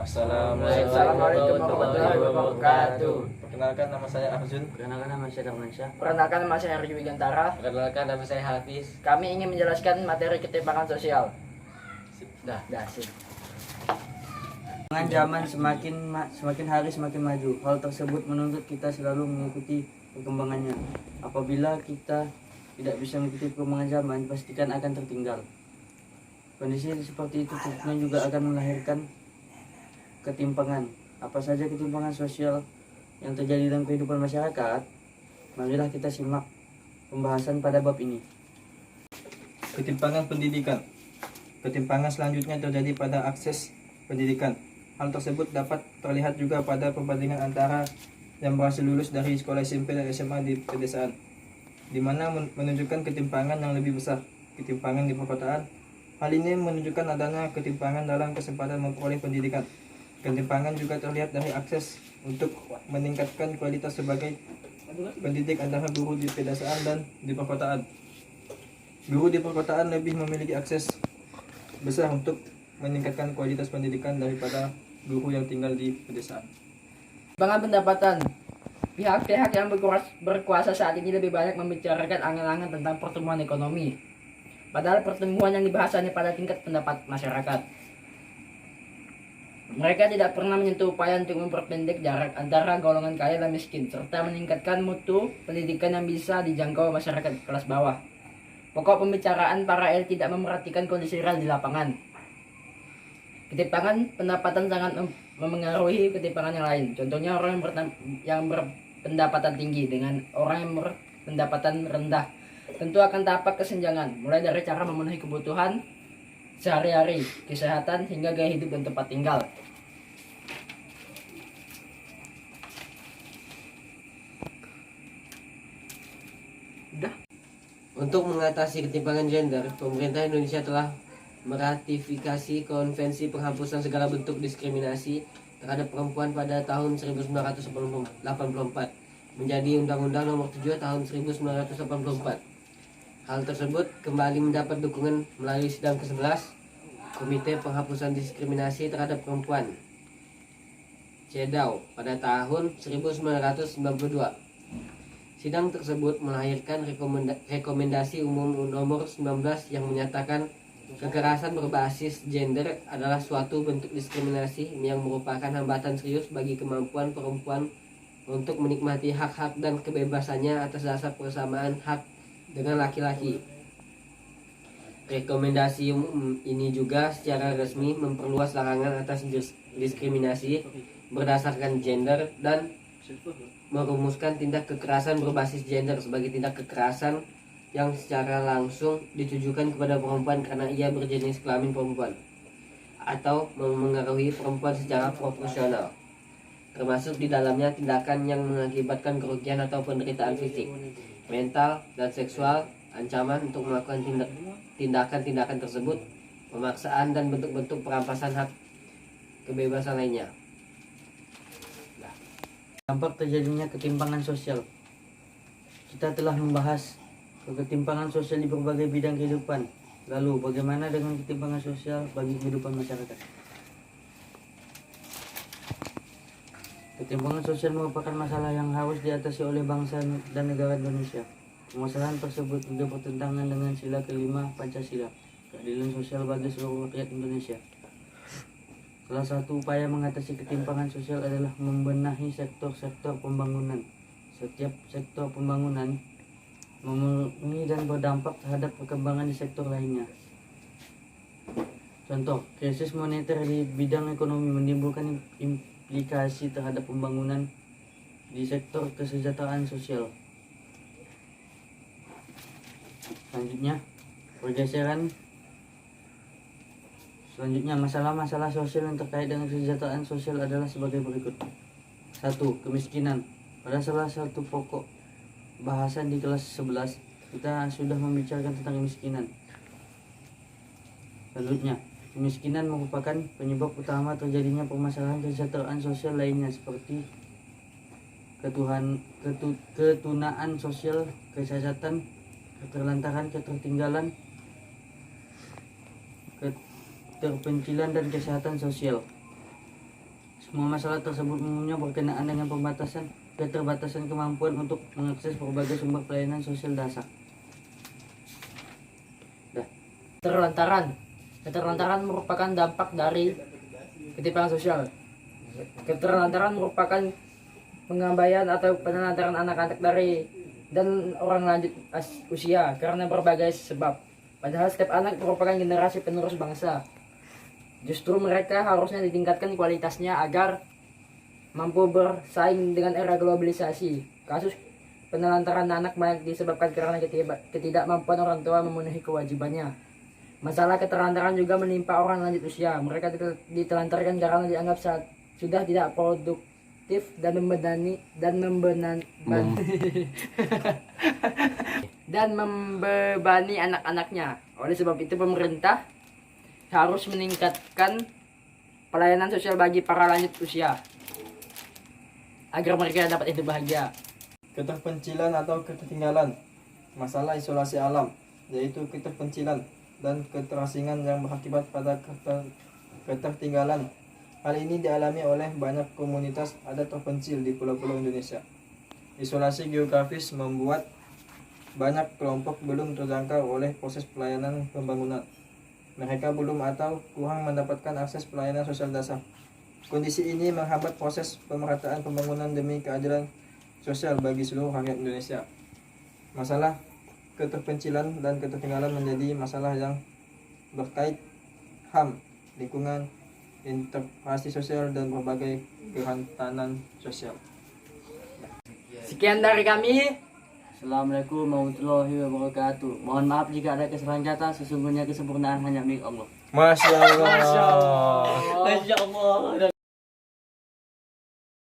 Assalamualaikum warahmatullahi wabarakatuh. Perkenalkan, nama saya Arjun. Perkenalkan, nama saya Darmansyah. Perkenalkan, nama saya Arju Wigantara. Perkenalkan, nama saya Hafiz. Kami ingin menjelaskan materi ketimpangan sosial. Sip. Dengan zaman semakin hari semakin maju, hal tersebut menuntut kita selalu mengikuti perkembangannya. Apabila kita tidak bisa mengikuti perkembangan zaman, pastikan akan tertinggal. Kondisi seperti itu tentunya juga akan melahirkan ketimpangan. Apa saja ketimpangan sosial yang terjadi dalam kehidupan masyarakat? Marilah kita simak pembahasan pada bab ini. Ketimpangan pendidikan. Ketimpangan selanjutnya terjadi pada akses pendidikan. Hal tersebut dapat terlihat juga pada perbandingan antara yang berhasil lulus dari sekolah SMP dan SMA di pedesaan, di mana menunjukkan ketimpangan yang lebih besar. Ketimpangan di perkotaan. Hal ini menunjukkan adanya ketimpangan dalam kesempatan memperoleh pendidikan. Ketimpangan juga terlihat dari akses untuk meningkatkan kualitas sebagai pendidik antara guru di pedesaan dan di perkotaan. Guru di perkotaan lebih memiliki akses besar untuk meningkatkan kualitas pendidikan daripada guru yang tinggal di pedesaan. Ketimpangan pendapatan. Pihak-pihak yang berkuasa saat ini lebih banyak membicarakan angan-angan tentang pertumbuhan ekonomi. Padahal pertumbuhan yang dibahas hanya pada tingkat pendapat masyarakat. Mereka tidak pernah menyentuh upaya untuk memperpendek jarak antara golongan kaya dan miskin, serta meningkatkan mutu pendidikan yang bisa dijangkau masyarakat kelas bawah. Pokok pembicaraan para elit tidak memperhatikan kondisi real di lapangan. Ketimpangan pendapatan sangat memengaruhi ketimpangan yang lain. Contohnya orang yang berpendapatan tinggi dengan orang yang berpendapatan rendah tentu akan tampak kesenjangan, mulai dari cara memenuhi kebutuhan sehari-hari, kesehatan, hingga gaya hidup dan tempat tinggal. Untuk mengatasi ketimpangan gender, pemerintah Indonesia telah meratifikasi Konvensi Penghapusan Segala Bentuk Diskriminasi terhadap Perempuan pada tahun 1984 menjadi Undang-Undang Nomor 7 Tahun 1984. Hal tersebut kembali mendapat dukungan melalui sidang ke-11 Komite Penghapusan Diskriminasi Terhadap Perempuan CEDAW pada tahun 1992. Sidang tersebut melahirkan rekomendasi umum nomor 19 yang menyatakan kekerasan berbasis gender adalah suatu bentuk diskriminasi yang merupakan hambatan serius bagi kemampuan perempuan untuk menikmati hak-hak dan kebebasannya atas dasar persamaan hak dengan laki-laki. Rekomendasi ini juga secara resmi memperluas larangan atas diskriminasi berdasarkan gender dan merumuskan tindak kekerasan berbasis gender sebagai tindak kekerasan yang secara langsung ditujukan kepada perempuan karena ia berjenis kelamin perempuan atau memengaruhi perempuan secara proporsional, termasuk di dalamnya tindakan yang mengakibatkan kerugian atau penderitaan fisik, mental, dan seksual, ancaman untuk melakukan tindakan-tindakan tersebut, pemaksaan, dan bentuk-bentuk perampasan hak kebebasan lainnya. Dampak terjadinya ketimpangan sosial. Kita telah membahas ketimpangan sosial di berbagai bidang kehidupan. Lalu bagaimana dengan ketimpangan sosial bagi kehidupan masyarakat? Ketimpangan sosial merupakan masalah yang harus diatasi oleh bangsa dan negara Indonesia. Permasalahan tersebut juga bertentangan dengan sila kelima Pancasila, keadilan sosial bagi seluruh rakyat Indonesia. Salah satu upaya mengatasi ketimpangan sosial adalah membenahi sektor-sektor pembangunan. Setiap sektor pembangunan memenuhi dan berdampak terhadap perkembangan di sektor lainnya. Contoh, krisis moneter di bidang ekonomi menimbulkan implikasi terhadap pembangunan di sektor kesejahteraan sosial. Selanjutnya, masalah-masalah sosial yang terkait dengan kesejahteraan sosial adalah sebagai berikut. 1. Kemiskinan. Pada salah satu pokok bahasan di kelas 11, kita sudah membicarakan tentang kemiskinan. Selanjutnya, kemiskinan merupakan penyebab utama terjadinya permasalahan kesejahteraan sosial lainnya seperti ketunaan sosial, kecacatan, keterlantaran, ketertinggalan, keterpencilan, dan kesehatan sosial. Semua masalah tersebut umumnya berkenaan dengan keterbatasan kemampuan untuk mengakses berbagai sumber pelayanan sosial dasar. Keterlantaran merupakan dampak dari ketimpangan sosial. Keterlantaran merupakan pengabaian atau penelantaran anak-anak dan orang lanjut usia karena berbagai sebab. Padahal setiap anak merupakan generasi penerus bangsa. Justru mereka harusnya ditingkatkan kualitasnya agar mampu bersaing dengan era globalisasi. Kasus penelantaran anak banyak disebabkan karena ketidakmampuan orang tua memenuhi kewajibannya. Masalah keterlantaran juga menimpa orang lanjut usia. Mereka ditelantarkan karena dianggap sudah tidak produktif dan membebani anak-anaknya. Oleh sebab itu pemerintah harus meningkatkan pelayanan sosial bagi para lanjut usia agar mereka dapat hidup bahagia. Keterpencilan atau ketertinggalan. Masalah isolasi alam, yaitu keterpencilan dan keterasingan yang berakibat pada ketertinggalan. Hal ini dialami oleh banyak komunitas adat terpencil di pulau-pulau Indonesia. Isolasi geografis membuat banyak kelompok belum terjangkau oleh proses pelayanan pembangunan. Mereka belum atau kurang mendapatkan akses pelayanan sosial dasar. Kondisi ini menghambat proses pemerataan pembangunan demi keadilan sosial bagi seluruh rakyat Indonesia. Masalah keterpencilan dan ketertinggalan menjadi masalah yang berkait HAM, lingkungan, integrasi sosial, dan berbagai kerentanan sosial. Sekian dari kami. Assalamualaikum warahmatullahi wabarakatuh. Mohon maaf jika ada kesalahan kata, sesungguhnya kesempurnaan hanya milik Allah. Masya Allah. Masya Allah.